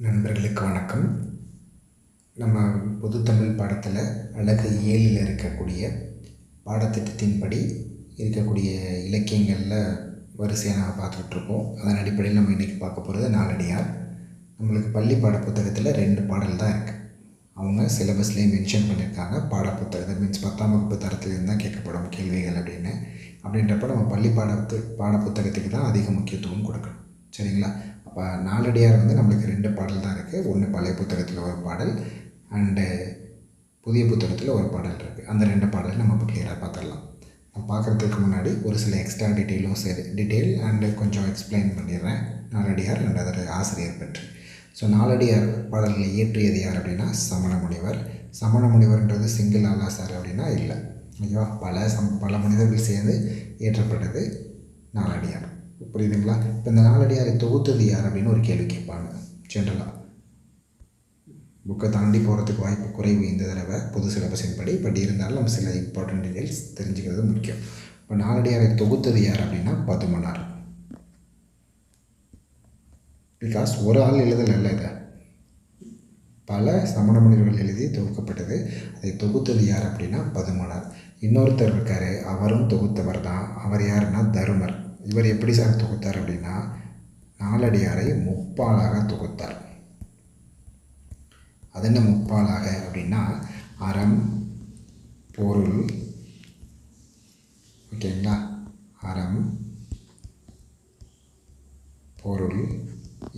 நண்பர்களுக்கு வணக்கம். நம்ம பொது தமிழ் பாடத்தில் அழகு 7ல் இருக்கக்கூடிய பாடத்திட்டத்தின்படி இருக்கக்கூடிய இலக்கியங்களில் வரிசையாக நம்ம பார்த்துட்ருக்கோம். அதன் அடிப்படையில் நம்ம இன்றைக்கி பார்க்க போகிறது நாலடியார். நம்மளுக்கு பள்ளி பாட புத்தகத்தில் 2 பாடல் தான் இருக்குது. அவங்க சிலபஸ்லேயே மென்ஷன் பண்ணியிருக்காங்க. பாடப்புத்தகத்தை மீன்ஸ் 10ஆம் வகுப்பு தரத்துலேருந்து தான் கேட்கப்படும் கேள்விகள் அப்படின்றப்ப நம்ம பள்ளி பாடப்புத்தகத்துக்கு தான் அதிக முக்கியத்துவம் கொடுக்கணும். சரிங்களா? அப்போ நாலடியார் நம்மளுக்கு 2 பாடல் தான் இருக்குது. ஒன்று பழைய புத்தகத்தில் ஒரு பாடல் அண்டு புதிய புத்தகத்தில் ஒரு பாடல் இருக்குது. அந்த 2 பாடல் நம்ம இப்போ கிளியராக பார்த்துடலாம். நான் பார்க்குறதுக்கு முன்னாடி ஒரு சில எக்ஸ்ட்ரா டீட்டெயில் அண்டு கொஞ்சம் எக்ஸ்பிளைன் பண்ணிடுறேன். நாலடியார் அண்ட் அதோட ஆசிரியர் பற்றி. ஸோ நாலடியார் பாடல்களை இயற்றியது யார் அப்படின்னா சமண முனிவர். சமண முனிவர்ன்றது சிங்கிள் ஆளா சார் அப்படின்னா இல்லை, ஐயோ பல மனிதர்கள் சேர்ந்து இயற்றப்பட்டது நாலடியார். புரியுதுங்களா? இப்போ இந்த நாலடியாரை தொகுத்தது யார் அப்படின்னு ஒரு கேள்வி கேட்பாங்க. ஜென்ரலாக புக்கை தாண்டி போகிறதுக்கு வாய்ப்பு குறைவு இந்த தடவை பொது சிலபஸின் படி. பட் இருந்தாலும் நம்ம சில இம்பார்ட்டன்ட் டீட்டெயில்ஸ் தெரிஞ்சுக்கிறது முக்கியம். இப்போ நாலடியாரை தொகுத்தது யார் அப்படின்னா பதுமனார். பிகாஸ் ஒரு ஆள் எழுதலை, இதை பல சமண முனிவர்கள் எழுதி தொகுக்கப்பட்டது. அதை தொகுத்தது யார் அப்படின்னா பதுமனார். இன்னொருத்தர் இருக்கார், அவரும் தொகுத்தவர் தான். அவர் யாருன்னா தருமர். இவர் எப்படி சார் தொகுத்தார் அப்படின்னா நாலடியாரை முப்பாலாக தொகுத்தார். அது என்ன முப்பாலாக அப்படின்னா அறம், பொருள், ஓகேங்களா, அறம், பொருள்,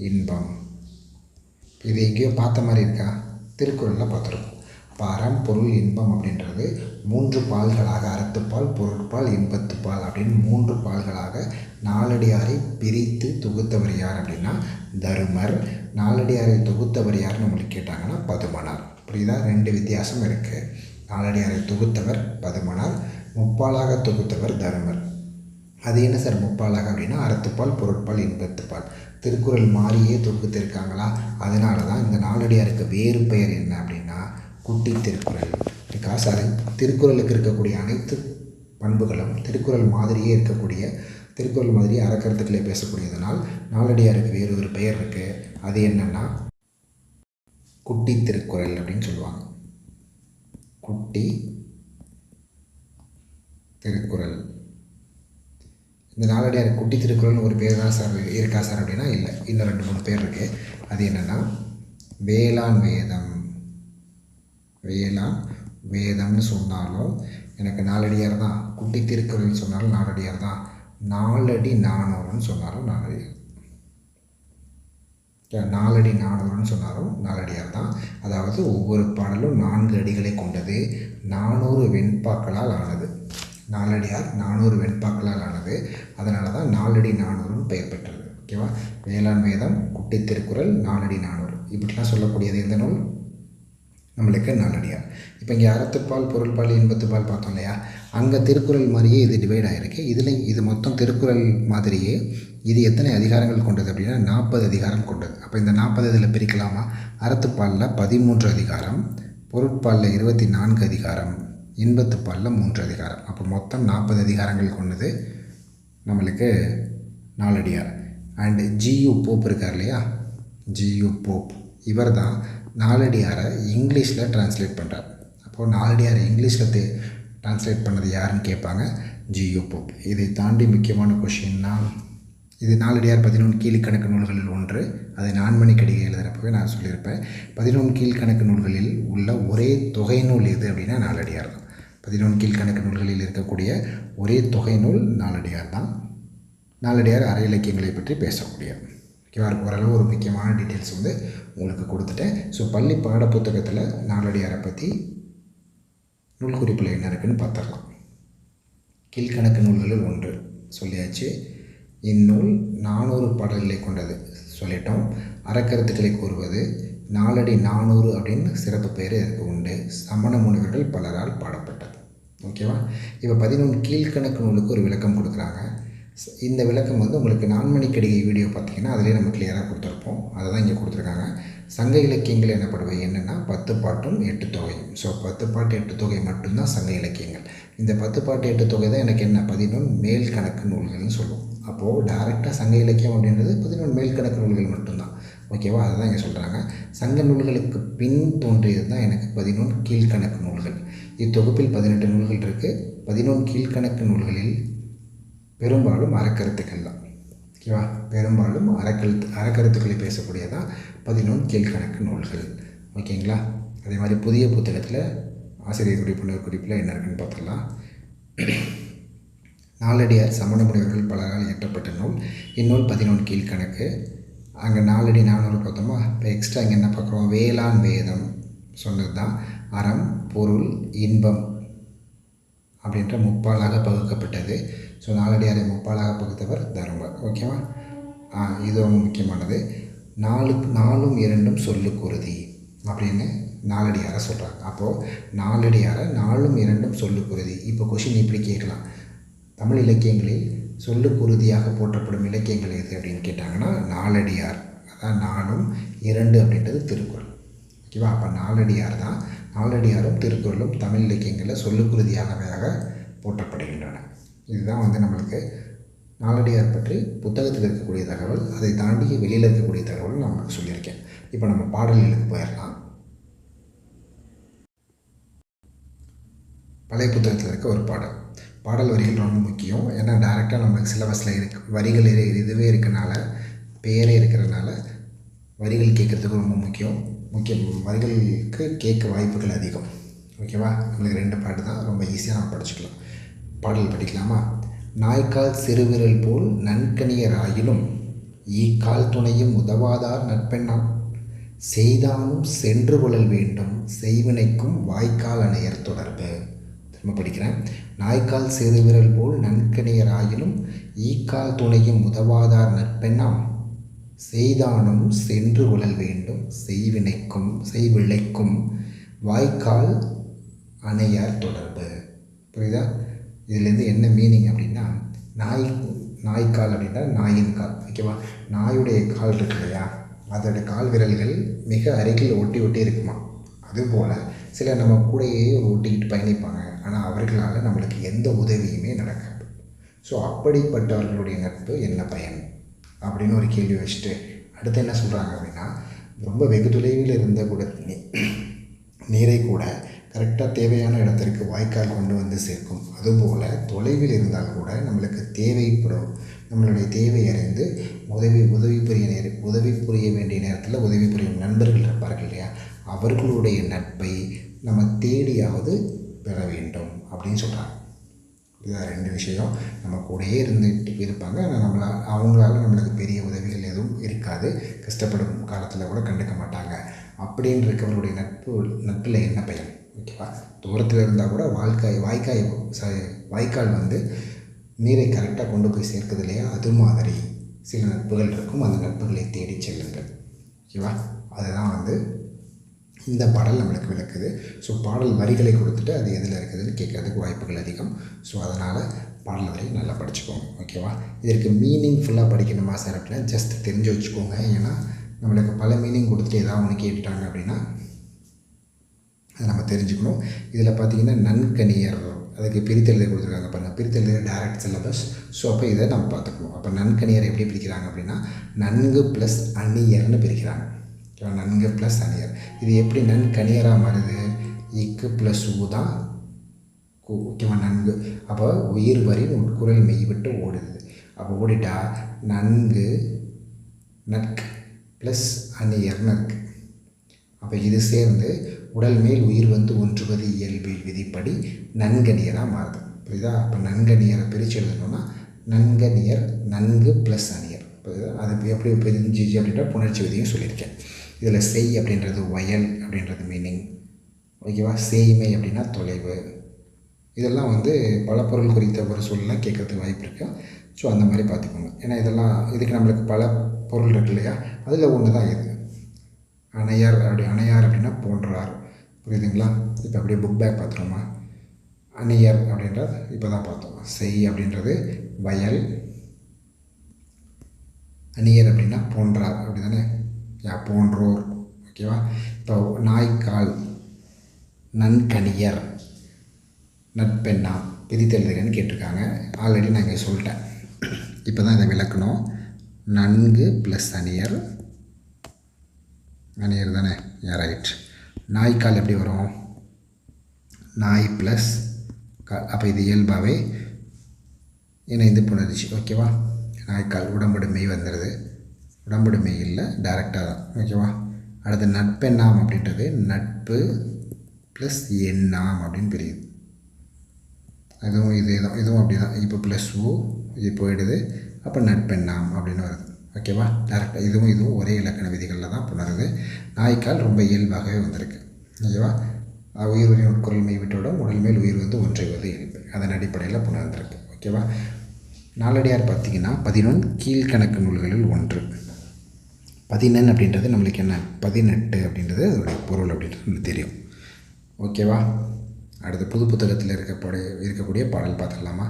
இன்பம். இது எங்கேயோ பார்த்த மாதிரி இருக்கா? திருக்குறளில் பார்த்துருக்கோம். இப்போ அறம், பொருள், இன்பம் அப்படின்றது 3 பால்களாக, அறத்துப்பால், பொருட்பால், இன்பத்துப்பால் அப்படின்னு 3 பால்களாக நாலடியாரை பிரித்து தொகுத்தவர் யார் அப்படின்னா தருமர். நாலடியாரை தொகுத்தவர் யார் நம்மளுக்கு கேட்டாங்கன்னா பதுமனார். புரியுதா? 2 வித்தியாசம் இருக்குது. நாலடியாரை தொகுத்தவர் பதுமனார், முப்பாலாக தொகுத்தவர் தருமர். அது என்ன சார் முப்பாலாக அப்படின்னா அறத்துப்பால், பொருட்பால், இன்பத்துப்பால். திருக்குறள் மாறியே தொகுத்திருக்காங்களா? அதனால தான் இந்த நாலடியாருக்கு வேறு பெயர் என்ன அப்படின்னா குட்டி திருக்குறள். பிகாஸ் அது திருக்குறளுக்கு இருக்கக்கூடிய அனைத்து பண்புகளும் திருக்குறள் மாதிரியே இருக்கக்கூடிய, திருக்குறள் மாதிரியே அறக்கருத்துக்களை பேசக்கூடியதனால் நாலடியாருக்கு வேறு ஒரு பெயர் இருக்குது. அது என்னென்னா குட்டி திருக்குறள் அப்படின்னு சொல்லுவாங்க. குட்டி திருக்குறள். இந்த நாலடியார் குட்டி திருக்குறள்னு ஒரு பேர் தான் சார் இருக்கா சார் அப்படின்னா இல்லை, இன்னும் 2-3 பேர் இருக்குது. அது என்னென்னா வேளாண் வேதம். வேளாண் வேதம்னு சொன்னாலும் எனக்கு நாலடியார் தான். குட்டி திருக்குறள்னு சொன்னாலும் நாலடியார் தான். நாலடி நானூறுன்னு சொன்னாலும் நாலடியார். நாலடி நானூறுன்னு சொன்னாலும் நாலடியார் தான். அதாவது ஒவ்வொரு பாடலும் 4 அடிகளை கொண்டது, 400 வெண்பாக்களால் ஆனது. நாலடியார் 400 வெண்பாக்களால் ஆனது. அதனால தான் நாலடி 400ன்னு பெயர் பெற்றது. ஓகேவா? வேளாண் வேதம், குட்டி திருக்குறள், நாலடி 400 இப்படிலாம் சொல்லக்கூடியது எந்த நூல்? நம்மளுக்கு நாலடியார். இப்போ இங்கே அறத்துப்பால், பொருள்பால், இன்பத்துப்பால் பார்த்தோம் இல்லையா? அங்கே திருக்குறள் மாதிரியே இது டிவைட் ஆகிருக்கு. இது மொத்தம் திருக்குறள் மாதிரியே இது எத்தனை அதிகாரங்கள் கொண்டது அப்படின்னா 40 அதிகாரம் கொண்டது. அப்போ இந்த 40 இதில் பிரிக்கலாமா? அறத்துப்பாலில் 13 அதிகாரம், பொருட்பாலில் 24 அதிகாரம், இன்பத்துப்பாலில் 3 அதிகாரம். அப்போ மொத்தம் 40 அதிகாரங்கள் கொண்டது நம்மளுக்கு நாலடியார். அண்டு ஜியு போப் இருக்கார் இல்லையா? ஜியு போப் இவர் தான் நாலடியாரை இங்கிலீஷில் ட்ரான்ஸ்லேட் பண்ணுறார். அப்போது நாலடியாரை இங்கிலீஷில் ட்ரான்ஸ்லேட் பண்ணது யாருன்னு கேட்பாங்க, ஜியு போப். இதை தாண்டி முக்கியமான கொஷின்னா இது நாலடியார் 11 கீழ்கணக்கு நூல்களில் ஒன்று. அதை 4 மணிக்கடிகை எழுதுகிறப்பவே நான் சொல்லியிருப்பேன். 11 கீழ்கணக்கு நூல்களில் உள்ள ஒரே தொகை நூல் எது அப்படின்னா நாலடியார் தான். 11 கீழ்கணக்கு நூல்களில் இருக்கக்கூடிய ஒரே தொகை நூல் நாலடியார் தான். நாலடியார் அற இலக்கியங்களை பற்றி பேசக்கூடிய ஓரளவு ஒரு முக்கியமான டீட்டெயில்ஸ் உங்களுக்கு கொடுத்துட்டேன். ஸோ பள்ளி பாடப்புத்தகத்தில் நாலடியாரை பற்றி நூல் குறிப்பில் என்ன இருக்குன்னு பார்த்துடலாம். கீழ்கணக்கு நூல்களில் ஒன்று சொல்லியாச்சு. இந்நூல் 400 பாடல்களை கொண்டது சொல்லிட்டோம். அறக்கருத்துக்களை கூறுவது நாலடி 400 அப்படின்னு சிறப்பு பெயர் இதற்கு உண்டு. சமண முனிவர்கள் பலரால் பாடப்பட்டது. ஓகேவா? இப்போ 11 கீழ்கணக்கு நூலுக்கு ஒரு விளக்கம் கொடுக்குறாங்க. இந்த விளக்கம் உங்களுக்கு 4 மணிக்கடிகை வீடியோ பார்த்திங்கன்னா அதிலே நம்ம கிளியராக கொடுத்துருப்போம். அதை தான் இங்கே கொடுத்துருக்காங்க. சங்க இலக்கியங்கள் எனப்படுவை என்னென்னா 10 பாட்டும் 8 தொகையும். ஸோ 10 பாட்டு 8 தொகை மட்டும்தான் சங்க இலக்கியங்கள். இந்த 10 பாட்டு 8 தொகை தான் எனக்கு என்ன 11 மேல் கணக்கு நூல்கள்னு சொல்லுவோம். அப்போது டைரெக்டாக சங்க இலக்கியம் அப்படின்றது 11 மேல் கணக்கு நூல்கள் மட்டும்தான். ஓகேவா? அதுதான் இங்கே சொல்கிறாங்க. சங்க நூல்களுக்கு பின் தோன்றியது தான் எனக்கு 11 கீழ்கணக்கு நூல்கள். இத்தொகுப்பில் 18 நூல்கள் இருக்குது. 11 கீழ்கணக்கு நூல்களில் பெரும்பாலும் அறக்கருத்துக்கள் தான். ஓகேவா? பெரும்பாலும் அறக்கருத்துக்களை பேசக்கூடியதான் 11 கீழ்கணக்கு நூல்கள். ஓகேங்களா? அதே மாதிரி புதிய புத்தகத்தில் ஆசிரியர் குறிப்பில் என்ன இருக்குன்னு பார்த்துக்கலாம். நாலடியார் சமண முனிவர்கள் பலரால் இயற்றப்பட்ட நூல். இந்நூல் 11 கீழ்கணக்கு. அங்கே 4 அடி 400 பார்த்தோமா? இப்போ எக்ஸ்ட்ரா இங்கே என்ன பார்க்குறோம்? வேளாண் வேதம் சொன்னது தான். அறம், பொருள், இன்பம் அப்படின்ற முப்பாலாக பகுக்கப்பட்டது. ஸோ நாலடியாரை முப்பாலாக பகுத்தவர் தருமர். ஓகேவா? இது ரொம்ப முக்கியமானது. 4ம் 2ம் சொல்லுக்குருதி அப்படின்னு நாலடியாரை சொல்கிறாங்க. அப்போது நாலடியாரை 4ம் 2ம் சொல்லுக்குருதி. இப்போ கொஷின் இப்படி கேட்கலாம், தமிழ் இலக்கியங்களில் சொல்லுக்குருதியாக போற்றப்படும் இலக்கியங்கள் எது அப்படின்னு கேட்டாங்கன்னா நாலடியார். அதான் 4ம் 2 அப்படின்றது திருக்குறள். ஓகேவா? அப்போ நாலடியார் தான். நாலடியாரும் திருக்குறளும் தமிழ் இலக்கியங்களில் சொல்லுக்குருதியாகவே போற்றப்படுகின்றன. இதுதான் நம்மளுக்கு நாலடியார் பற்றி புத்தகத்தில் இருக்கக்கூடிய தகவல். அதை தாண்டி வெளியில் இருக்கக்கூடிய தகவல் நான் உங்களுக்கு சொல்லியிருக்கேன். இப்போ நம்ம பாடல்களுக்கு போயிடலாம். பழைய புத்தகத்தில் இருக்க ஒரு பாடல் வரிகள் ரொம்ப முக்கியம். ஏன்னா டைரெக்டாக நம்மளுக்கு சிலபஸில் வரிகள் இதுவே இருக்கனால, பேரே இருக்கிறதுனால வரிகள் கேட்குறதுக்கு ரொம்ப முக்கியம். வரிகளுக்கு கேட்க வாய்ப்புகள் அதிகம். ஓகேவா? நம்மளுக்கு 2 பாட்டு தான், ரொம்ப ஈஸியாக நம்ம படிச்சுக்கலாம். பாடல் படிக்கலாமா? நாய்க்கால் சிறுவிரல் போல் நன்கணியராயினும் ஈக்கால் துணையும் உதவாதார் நட்பெண்ணாம் செய்தானும் சென்று கொள்ளல் வேண்டும் செய்வினைக்கும் வாய்க்கால் அணையர் தொடர்பு. திரும்ப படிக்கிறேன். நாய்க்கால் சிறுவிரல் போல் நன்கணியராயினும் ஈக்கால் துணையும் உதவாதார் நட்பெண்ணாம் செய்தானும் சென்று கொள்ளல் வேண்டும் செய்விளைக்கும் வாய்க்கால் அணையார் தொடர்பு. புரியுதா? இதுலேருந்து என்ன மீனிங் அப்படின்னா, நாய்க்கால் அப்படின்னா நாயின் கால். ஓகேவா? நாயுடைய கால் இருக்கு இல்லையா, அதோட கால் விரல்கள் மிக அருகில் ஒட்டி இருக்குமா. அதுபோல் சில நம்ம கூடையே ஒட்டிக்கிட்டு பயணிப்பாங்க. ஆனால் அவர்களால் நம்மளுக்கு எந்த உதவியுமே நடக்காது. ஸோ அப்படிப்பட்டவர்களுடைய நட்பு என்ன பயன் அப்படின்னு ஒரு கேள்வி வச்சுட்டு அடுத்து என்ன சொல்கிறாங்க அப்படின்னா, ரொம்ப வெகு தொலைவில் இருந்த கூட நீரை கூட கரெக்டாக தேவையான இடத்திற்கு வாய்க்கால் கொண்டு வந்து சேர்க்கும். அதுபோல் தொலைவில் இருந்தால் கூட நம்மளுக்கு தேவைப்படும், நம்மளுடைய தேவை அறிந்து உதவி புரிய வேண்டிய நேரத்தில் உதவி புரியும் நண்பர்கள் இருப்பார்கள் இல்லையா, அவர்களுடைய நட்பை நம்ம தேடியாவது பெற வேண்டும் அப்படின்னு சொல்கிறாங்க. இதுதான் 2 விஷயம். நம்ம கூடயே இருந்துட்டு இருப்பாங்க, ஆனால் அவங்களால நம்மளுக்கு பெரிய உதவிகள் எதுவும் இருக்காது. கஷ்டப்படும் காலத்தில் கூட கண்டுக்க மாட்டாங்க. அப்படின்னு இருக்கவருடைய நட்பில் என்ன பயன்? ஓகேவா? தூரத்தில் இருந்தால் கூட வாய்க்கால் நீரை கரெக்டாக கொண்டு போய் சேர்க்குது இல்லையா, அது மாதிரி சில நட்புகள் இருக்கும். அந்த நட்புகளை தேடி செல்லுங்கள். ஓகேவா? அதுதான் இந்த பாடல் நம்மளுக்கு விளக்குது. ஸோ பாடல் வரிகளை கொடுத்துட்டு அது எதில் இருக்குதுன்னு கேட்கறதுக்கு வாய்ப்புகள் அதிகம். ஸோ அதனால் பாடல் வரி நல்லா படிச்சுக்கோங்க. ஓகேவா? இதற்கு மீனிங் ஃபுல்லாக படிக்கணுமா சார் அப்படின்னா ஜஸ்ட் தெரிஞ்சு வச்சுக்கோங்க. ஏன்னா நம்மளுக்கு பல மீனிங் கொடுத்துட்டு ஏதாவது ஒன்று கேட்டுட்டாங்க அப்படின்னா அதை நம்ம தெரிஞ்சுக்கணும். இதில் பார்த்திங்கன்னா நன்கணியர், அதுக்கு பிரித்தெழுத கொடுத்துருக்காங்க பாருங்கள். பிரித்தெழுத டைரக்ட் சிலபஸ். ஸோ அப்போ இதை நம்ம பார்த்துக்கணும். அப்போ நன்கணியர் எப்படி பிரிக்கிறாங்க அப்படின்னா நன்கு ப்ளஸ் அணியர்னு பிரிக்கிறாங்க. நன்கு ப்ளஸ் அணியர். இது எப்படி நன்கணியராக மாறுது? இக்கு ப்ளஸ் ஊ தான் ஓகேவா நன்கு. அப்போ உயிர் வரின்னு உட்குரல் மெய் விட்டு ஓடுது. அப்போ ஓடிட்டா நன்கு நட்கு ப்ளஸ் அணியர்னு இருக்குது. அப்போ இது சேர்ந்து உடல் மேல் உயிர் ஒன்றுவது இயல்பில் விதிப்படி நன்கணியராக மாறுது. புரியுதா? அப்போ நன்கணியரை பிரித்து எழுதணும்னா நன்கணியர் நன்கு ப்ளஸ் அணியர். அது எப்படி பிரிஞ்சிச்சு அப்படின்ற புணர்ச்சி விதியும் சொல்லியிருக்கேன். இதில் செய் அப்படின்றது வயல் அப்படின்றது மீனிங். ஓகேவா? செய்மை அப்படின்னா தொலைவு. இதெல்லாம் பல பொருள் குறித்த ஒரு சொல்லலாம் கேட்குறதுக்கு வாய்ப்பு இருக்குது. ஸோ அந்த மாதிரி பார்த்துக்கோங்க. ஏன்னா இதுக்கு நம்மளுக்கு பல பொருள் இருக்கு இல்லையா, அதில் ஒன்று தான் இது. அணையார் அப்படின்னா போன்றார். புரியுதுங்களா? இப்போ அப்படியே புக் பேக் பார்த்துருவோமா? அணியர் அப்படின்றது இப்போ தான் பார்த்தோம். செய் அப்படின்றது வயல், அணியர் அப்படின்னா போன்றார். அப்படி தானே? போன்றோர். ஓகேவா? இப்போ நாய்க்கால் நன்கணியர் நட்பெண்ணா பிரித்தெழுதுகன்னு கேட்டிருக்காங்க. ஆல்ரெடி நான் இங்கே சொல்லிட்டேன். இப்போ தான் இதை விளக்கணும். நன்கு ப்ளஸ் அணியர் மணியர் தானே, ரைட். நாய்க்கால் எப்படி வரும்? நாய் ப்ளஸ் கால். அப்போ இது இயல்பாகவே இணைந்து புணர்ச்சி. ஓகேவா? நாய்க்கால் உடம்புடு மெய் வந்துடுது. உடம்புடு மெய் இல்லை, டைரெக்டாக தான். ஓகேவா? அடுத்து நட்பெண்ணாம் அப்படின்றது நட்பு ப்ளஸ் எண்ணாம் அப்படின்னு பிரியுது. இதுவும் இதே தான், இதுவும் அப்படி தான். இப்போ ப்ளஸ் ஓ இது போயிடுது. அப்போ நட்பெண்ணாம் அப்படின்னு வருது. ஓகேவா? டேரெக்டாக இதுவும் ஒரே இலக்கண விதிகளில் தான் புணருது. நாய்க்கால் ரொம்ப இயல்பாகவே வந்திருக்கு. ஓகேவா? உயிர் உயிர் உட்குரல் மெய் விட்டோட உடல் மேல் உயிர் வந்து ஒன்றைவது இயல்பு, அதன் அடிப்படையில் புணர்ந்திருக்கு. ஓகேவா? நாலடியார் பார்த்திங்கன்னா 11 கீழ்கணக்கு நூல்களில் ஒன்று. 11 அப்படின்றது நம்மளுக்கு என்ன, 18 அப்படின்றது அதோடைய பொருள் அப்படின்றது நம்மளுக்கு தெரியும். ஓகேவா? அடுத்து புது புத்தகத்தில் இருக்கக்கூடிய பாடல் பார்த்துடலாமா?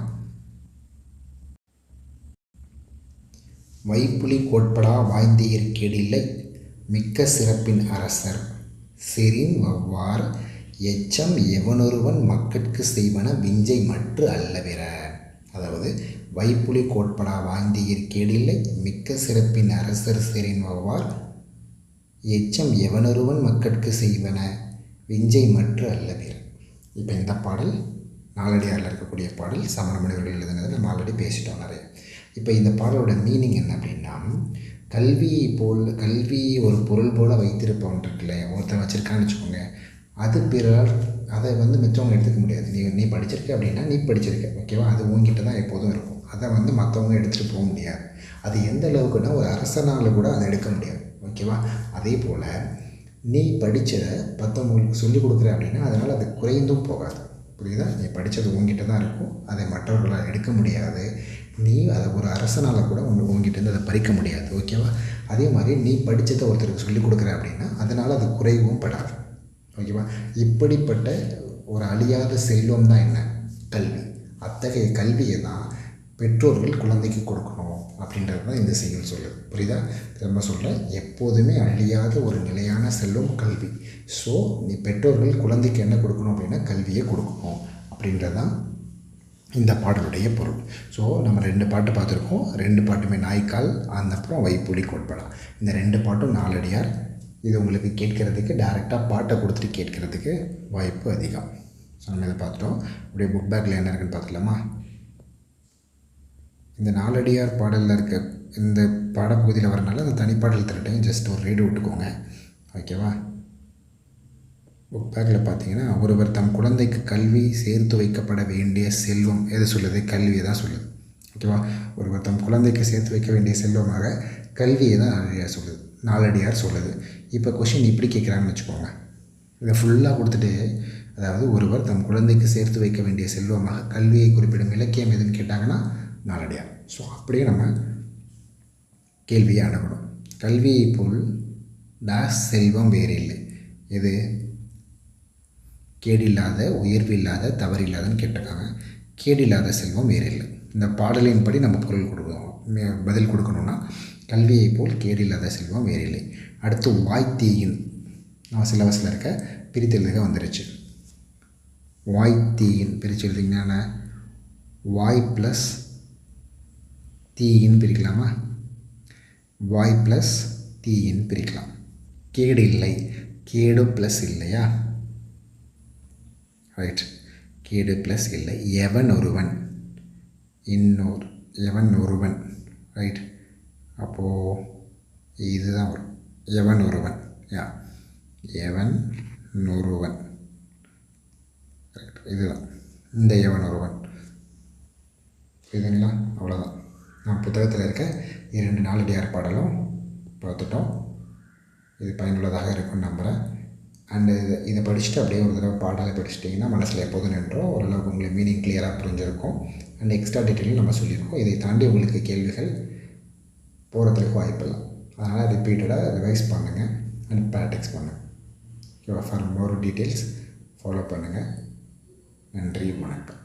வைப்புலி கோட்படா வாய்ந்தீர் கேடில்லை மிக்க சிறப்பின் அரசர் செறின் வவ்வார் எச்சம் எவனொருவன் மக்கட்கு செய்வன விஞ்சை மற்று அல்லவிர. அதாவது வைப்புலி கோட்படா வாய்ந்தீர் கேடில்லை மிக்க சிறப்பின் அரசர் செறின் வவ்வார் எச்சம் எவனொருவன் மக்கட்கு செய்வன விஞ்சை மற்று அல்லவிர. இப்போ இந்த பாடல் நாலடியாரில் இருக்கக்கூடிய பாடல், சமண மனிதர்கள் எழுதுனதை நம்ம ஆல்ரெடி பேசிட்டோம் நிறைய. இப்போ இந்த பாடலோட மீனிங் என்ன அப்படின்னா, கல்வி ஒரு பொருள் போல் வைத்திருப்பவன் இருக்குல்ல, ஒருத்தன் வச்சுருக்கான்னு வச்சுக்கோங்க, அது பிறர் அதை வந்து மிச்சவங்க எடுத்துக்க முடியாது. நீ படிச்சிருக்க அப்படின்னா நீ படிச்சிருக்க, ஓகேவா? அது உங்ககிட்ட தான் எப்போதும் இருக்கும். அதை வந்து மற்றவங்க எடுத்துகிட்டு போக முடியாது. அது எந்த அளவுக்குன்னா ஒரு அரசனால் கூட அதை எடுக்க முடியாது. ஓகேவா? அதே போல் நீ படித்ததை மற்றவங்களுக்கு சொல்லிக் கொடுக்குற அப்படின்னா அதனால் அது குறைந்தும் போகாது. புரியுதா? நீ படித்தது உங்ககிட்ட தான் இருக்கும், அதை மற்றவர்களால் எடுக்க முடியாது. நீ அதை ஒரு அரசனால் கூட உங்ககிட்டேருந்து அதை பறிக்க முடியாது. ஓகேவா? அதே மாதிரி நீ படித்ததை ஒருத்தருக்கு சொல்லிக் கொடுக்குற அப்படின்னா அதனால் அது குறைவும் படாது. ஓகேவா? இப்படிப்பட்ட ஒரு அழியாத செல்வம் தான் என்ன, கல்வி. அத்தகைய கல்வியை தான் பெற்றோர்கள் குழந்தைக்கு கொடுக்கணும் அப்படின்றது தான் இந்த செய்யுள் சொல்லுது. புரியுதா? திரும்ப சொல்கிறேன், எப்போதுமே அழியாத ஒரு நிலையான செல்வம் கல்வி. ஸோ நீ பெற்றோர்கள் குழந்தைக்கு என்ன கொடுக்கணும் அப்படின்னா கல்வியை கொடுக்கணும் அப்படின்றது தான் இந்த பாடலுடைய பொருள். ஸோ நம்ம 2 பாட்டு பார்த்துருக்கோம். 2 பாட்டுமே நாய்க்கால், அப்புறம் வைப்புலி கோட்படா. இந்த 2 பாட்டும் நாலடியார். இது உங்களுக்கு கேட்கறதுக்கு டைரெக்டாக பாட்டை கொடுத்துட்டு கேட்கறதுக்கு வாய்ப்பு அதிகம். ஸோ நம்ம இதை பார்த்துட்டோம். அப்படியே புக் பேக்கில் என்ன இருக்குன்னு பார்த்துக்கலாமா? இந்த நாலடியார் பாடலில் இருக்க இந்த பாடப்பகுதியில் வரனால அந்த தனிப்பாடல் திரட்டையும் ஜஸ்ட் ஒரு ரீடு விட்டுக்கோங்க. ஓகேவா? புக் பேக்கில் பார்த்தீங்கன்னா, ஒருவர் தம் குழந்தைக்கு கல்வி சேர்த்து வைக்கப்பட வேண்டிய செல்வம் எது சொல்லுது? கல்வியை தான் சொல்லுது. ஓகேவா? ஒருவர் தம் குழந்தைக்கு சேர்த்து வைக்க வேண்டிய செல்வமாக கல்வியை தான் நாலடியார் சொல்லுது. இப்போ கொஷின் இப்படி கேட்குறாங்கன்னு வச்சுக்கோங்க. இதை ஃபுல்லாக கொடுத்துட்டு, அதாவது ஒருவர் தம் குழந்தைக்கு சேர்த்து வைக்க வேண்டிய செல்வமாக கல்வியை குறிப்பிடும் இலக்கியம் எதுன்னு கேட்டாங்கன்னா நாலடியார். ஸோ அப்படியே நம்ம கேள்வியை அணுகணும். கல்வியை போல் டாஸ் செல்வம் வேறு இல்லை. எது? கேடில்லாத, உயர்வில்லாத, தவறில்லாதன்னு கேட்டிருக்காங்க. கேடில்லாத செல்வம் வேறு இல்லை. இந்த பாடலின்படி நம்ம பொருள் கொடுக்கணும், பதில் கொடுக்கணும்னா கல்வியை போல் கேடில்லாத செல்வம் வேறு இல்லை. அடுத்து வாய்த்தீயின், நான் சிலபஸில் இருக்க பிரித்தெழுதுக வந்துருச்சு. வாய்த்தீயின் பிரித்து எழுதிங்கன்னா வாய் ப்ளஸ் தீயின் பிரிக்கலாமா? வாய் ப்ளஸ் தீயின் பிரிக்கலாம். கேடு இல்லை, கேடு ப்ளஸ் இல்லையா? ரைட், கேடு ப்ளஸ் இல்லை. எவன் ஒருவன், எவன் ஒருவன். ரைட், அப்போது இதுதான் வரும். எவன் ஒருவன், எவன் ஒருவன். ரைட், இதுதான் இந்த எவன் ஒருவன். இதுங்களா? அவ்வளோதான். நான் புத்தகத்தில் இருக்க 2 நாலடியார் பாடலும் பார்த்துட்டோம். இது பயனுள்ளதாக இருக்கும்னு நம்புகிறேன். அண்டு இதை படிச்சுட்டு அப்படியே ஒரு தடவை பாடலை படிச்சிட்டிங்கன்னா மனசில் எப்போதும் நின்றோம். ஓரளவுக்கு உங்களுக்கு மீனிங் கிளியராக புரிஞ்சிருக்கும். அண்ட் எக்ஸ்ட்ரா டீட்டெயிலும் நம்ம சொல்லியிருக்கோம். இதை தாண்டி உங்களுக்கு கேள்விகள் போகிறதுக்கு வாய்ப்பில்லை. அதனால் ரிப்பீட்டடாக ரிவைஸ் பண்ணுங்கள் அண்ட் ப்ராக்டிஸ் பண்ணுங்கள். ஃபார் மோர் டீட்டெயில்ஸ் ஃபாலோ பண்ணுங்கள். நன்றி, வணக்கம்.